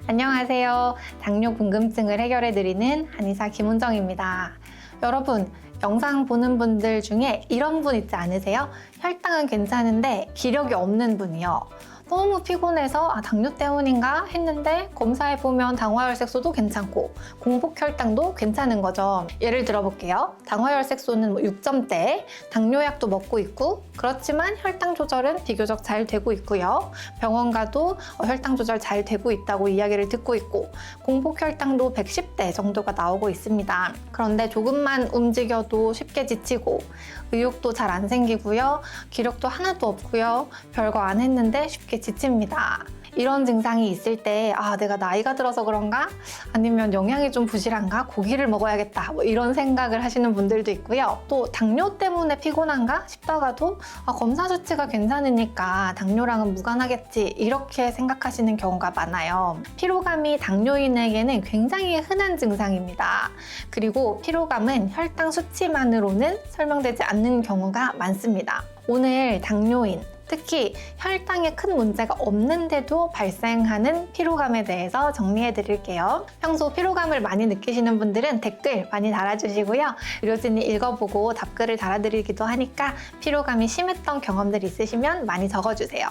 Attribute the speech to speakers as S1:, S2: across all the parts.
S1: 안녕하세요. 당뇨 궁금증을 해결해드리는 한의사 김은정입니다. 여러분, 영상 보는 분들 중에 이런 분 있지 않으세요? 혈당은 괜찮은데 기력이 없는 분이요. 너무 피곤해서 당뇨 때문인가 했는데 검사해보면 당화혈색소도 괜찮고 공복혈당도 괜찮은 거죠. 예를 들어볼게요. 당화혈색소는 6점대, 당뇨약도 먹고 있고 그렇지만 혈당 조절은 비교적 잘 되고 있고요. 병원 가도 혈당 조절 잘 되고 있다고 이야기를 듣고 있고 공복혈당도 110대 정도가 나오고 있습니다. 그런데 조금만 움직여도 쉽게 지치고 의욕도 잘 안 생기고요. 기력도 하나도 없고요. 별거 안 했는데 쉽게 지칩니다. 이런 증상이 있을 때 내가 나이가 들어서 그런가? 아니면 영양이 좀 부실한가? 고기를 먹어야겠다. 이런 생각을 하시는 분들도 있고요. 또 당뇨 때문에 피곤한가 싶다가도 검사 수치가 괜찮으니까 당뇨랑은 무관하겠지 이렇게 생각하시는 경우가 많아요. 피로감이 당뇨인에게는 굉장히 흔한 증상입니다. 그리고 피로감은 혈당 수치만으로는 설명되지 않는 경우가 많습니다. 오늘 당뇨인, 특히 혈당에 큰 문제가 없는데도 발생하는 피로감에 대해서 정리해 드릴게요. 평소 피로감을 많이 느끼시는 분들은 댓글 많이 달아주시고요. 의료진이 읽어보고 답글을 달아드리기도 하니까 피로감이 심했던 경험들 있으시면 많이 적어주세요.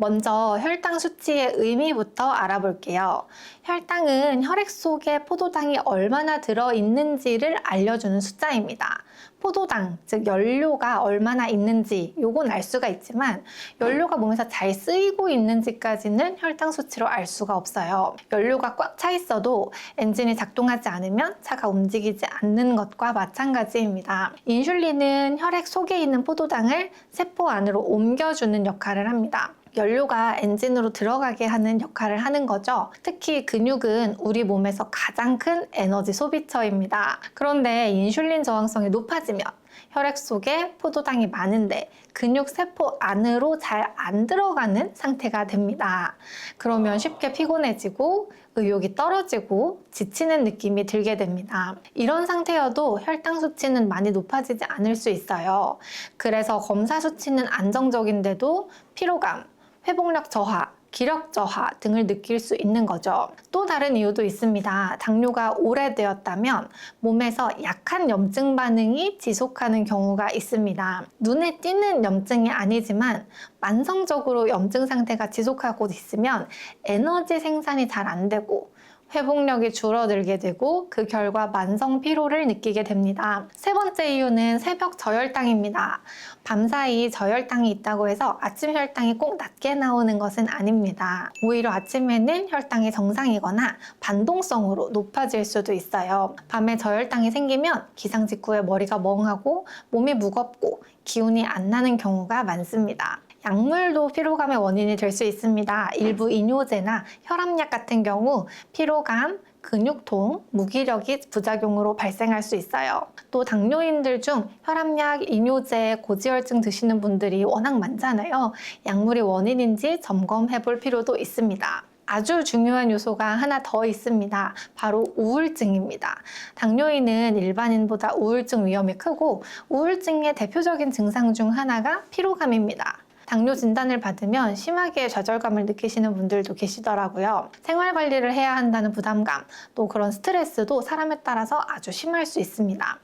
S1: 먼저 혈당 수치의 의미부터 알아볼게요. 혈당은 혈액 속에 포도당이 얼마나 들어있는지를 알려주는 숫자입니다. 포도당, 즉 연료가 얼마나 있는지 요건 알 수가 있지만 연료가 몸에서 잘 쓰이고 있는지까지는 혈당 수치로 알 수가 없어요. 연료가 꽉 차 있어도 엔진이 작동하지 않으면 차가 움직이지 않는 것과 마찬가지입니다. 인슐린은 혈액 속에 있는 포도당을 세포 안으로 옮겨주는 역할을 합니다. 연료가 엔진으로 들어가게 하는 역할을 하는 거죠. 특히 근육은 우리 몸에서 가장 큰 에너지 소비처입니다. 그런데 인슐린 저항성이 높아지면 혈액 속에 포도당이 많은데 근육 세포 안으로 잘 안 들어가는 상태가 됩니다. 그러면 쉽게 피곤해지고 의욕이 떨어지고 지치는 느낌이 들게 됩니다. 이런 상태여도 혈당 수치는 많이 높아지지 않을 수 있어요. 그래서 검사 수치는 안정적인데도 피로감, 회복력 저하, 기력 저하 등을 느낄 수 있는 거죠. 또 다른 이유도 있습니다. 당뇨가 오래되었다면 몸에서 약한 염증 반응이 지속하는 경우가 있습니다. 눈에 띄는 염증이 아니지만 만성적으로 염증 상태가 지속하고 있으면 에너지 생산이 잘 안 되고 회복력이 줄어들게 되고 그 결과 만성 피로를 느끼게 됩니다. 세 번째 이유는 새벽 저혈당입니다. 밤사이 저혈당이 있다고 해서 아침 혈당이 꼭 낮게 나오는 것은 아닙니다. 오히려 아침에는 혈당이 정상이거나 반동성으로 높아질 수도 있어요. 밤에 저혈당이 생기면 기상 직후에 머리가 멍하고 몸이 무겁고 기운이 안 나는 경우가 많습니다. 약물도 피로감의 원인이 될 수 있습니다. 일부 이뇨제나 혈압약 같은 경우 피로감, 근육통, 무기력이 부작용으로 발생할 수 있어요. 또 당뇨인들 중 혈압약, 이뇨제, 고지혈증 드시는 분들이 워낙 많잖아요. 약물이 원인인지 점검해 볼 필요도 있습니다. 아주 중요한 요소가 하나 더 있습니다. 바로 우울증입니다. 당뇨인은 일반인보다 우울증 위험이 크고 우울증의 대표적인 증상 중 하나가 피로감입니다. 당뇨 진단을 받으면 심하게 좌절감을 느끼시는 분들도 계시더라고요. 생활 관리를 해야 한다는 부담감, 또 그런 스트레스도 사람에 따라서 아주 심할 수 있습니다.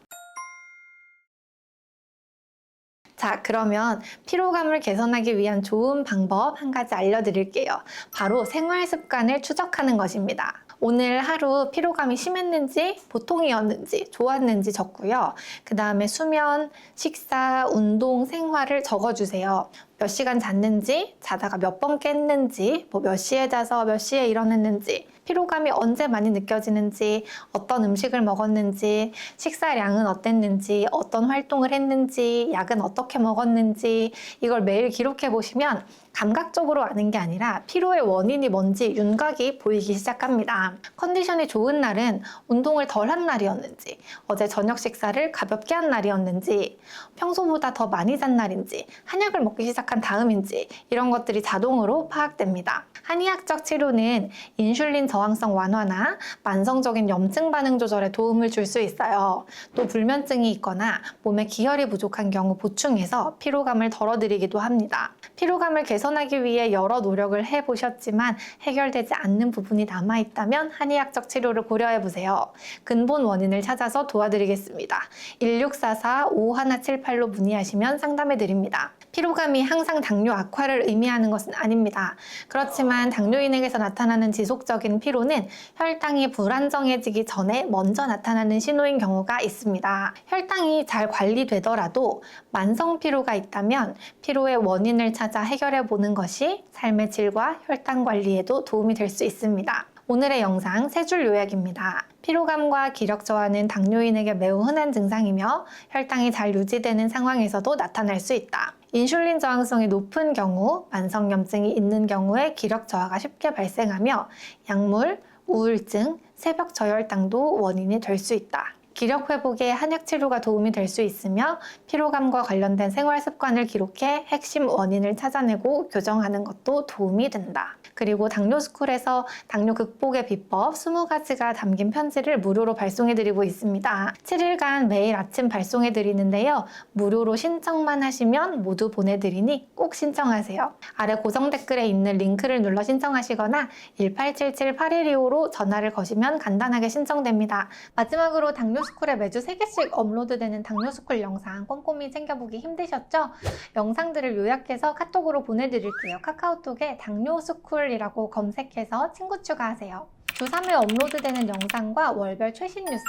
S1: 자, 그러면 피로감을 개선하기 위한 좋은 방법 한 가지 알려드릴게요. 바로 생활 습관을 추적하는 것입니다. 오늘 하루 피로감이 심했는지, 보통이었는지, 좋았는지 적고요. 그 다음에 수면, 식사, 운동, 생활을 적어주세요. 몇 시간 잤는지, 자다가 몇 번 깼는지, 몇 시에 자서 몇 시에 일어났는지, 피로감이 언제 많이 느껴지는지, 어떤 음식을 먹었는지, 식사량은 어땠는지, 어떤 활동을 했는지, 약은 어떻게 먹었는지 이걸 매일 기록해 보시면 감각적으로 아는 게 아니라 피로의 원인이 뭔지 윤곽이 보이기 시작합니다. 컨디션이 좋은 날은 운동을 덜 한 날이었는지, 어제 저녁 식사를 가볍게 한 날이었는지, 평소보다 더 많이 잔 날인지, 한약을 먹기 시작한 다음인지 이런 것들이 자동으로 파악됩니다. 한의학적 치료는 인슐린 저항성 완화나 만성적인 염증 반응 조절에 도움을 줄 수 있어요. 또 불면증이 있거나 몸에 기혈이 부족한 경우 보충해서 피로감을 덜어드리기도 합니다. 피로감을 개선하기 위해 여러 노력을 해보셨지만 해결되지 않는 부분이 남아있다면 한의학적 치료를 고려해보세요. 근본 원인을 찾아서 도와드리겠습니다. 1644-5178로 문의하시면 상담해드립니다. 피로감이 항상 당뇨 악화를 의미하는 것은 아닙니다. 그렇지만 당뇨인에게서 나타나는 지속적인 피로는 혈당이 불안정해지기 전에 먼저 나타나는 신호인 경우가 있습니다. 혈당이 잘 관리되더라도 만성 피로가 있다면 피로의 원인을 찾아 해결해 보는 것이 삶의 질과 혈당 관리에도 도움이 될 수 있습니다. 오늘의 영상 3줄 요약입니다. 피로감과 기력 저하는 당뇨인에게 매우 흔한 증상이며 혈당이 잘 유지되는 상황에서도 나타날 수 있다. 인슐린 저항성이 높은 경우, 만성염증이 있는 경우에 기력 저하가 쉽게 발생하며 약물, 우울증, 새벽 저혈당도 원인이 될 수 있다. 기력 회복에 한약 치료가 도움이 될 수 있으며 피로감과 관련된 생활 습관을 기록해 핵심 원인을 찾아내고 교정하는 것도 도움이 된다. 그리고 당뇨스쿨에서 당뇨 극복의 비법 20가지가 담긴 편지를 무료로 발송해드리고 있습니다. 7일간 매일 아침 발송해드리는데요. 무료로 신청만 하시면 모두 보내드리니 꼭 신청하세요. 아래 고정 댓글에 있는 링크를 눌러 신청하시거나 1877-8125로 전화를 거시면 간단하게 신청됩니다. 마지막으로 당뇨스쿨에 매주 3개씩 업로드되는 당뇨스쿨 영상 꼼꼼히 챙겨보기 힘드셨죠? 영상들을 요약해서 카톡으로 보내드릴게요. 카카오톡에 당뇨스쿨이라고 검색해서 친구 추가하세요. 주 3회 업로드되는 영상과 월별 최신 뉴스,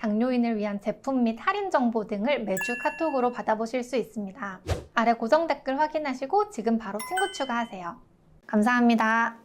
S1: 당뇨인을 위한 제품 및 할인 정보 등을 매주 카톡으로 받아보실 수 있습니다. 아래 고정 댓글 확인하시고 지금 바로 친구 추가하세요. 감사합니다.